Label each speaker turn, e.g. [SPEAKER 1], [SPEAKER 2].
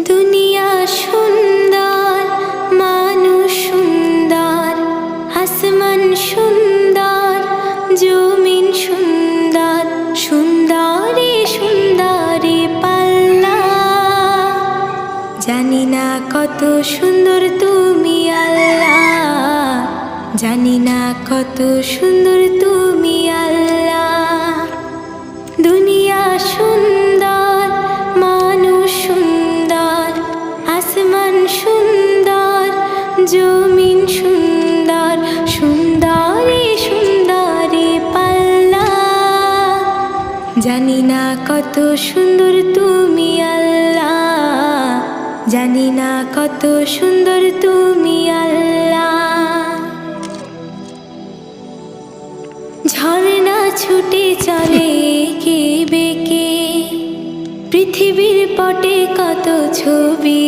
[SPEAKER 1] দুনিয়া সুন্দর, মানুষ সুন্দর, আসমান সুন্দর, জমিন সুন্দর, সুন্দরী সুন্দরী পাল্লা। জানি না কত সুন্দর তুমি আল্লাহ, জানি না কত সুন্দর তুমি আল্লাহ। দুনিয়া সুন্দর, মানুষ সুন্দর, আসমান সুন্দর, জমিন সুন্দর, সুন্দরী সুন্দরী পাল্লা। জানি না কত সুন্দর তুমি আল্লাহ, জানি না কত সুন্দর তুমি আল্লাহ। ঝর্ণা ছুটে চলে কে বেঁকে, পৃথিবীর পটে কত ছবি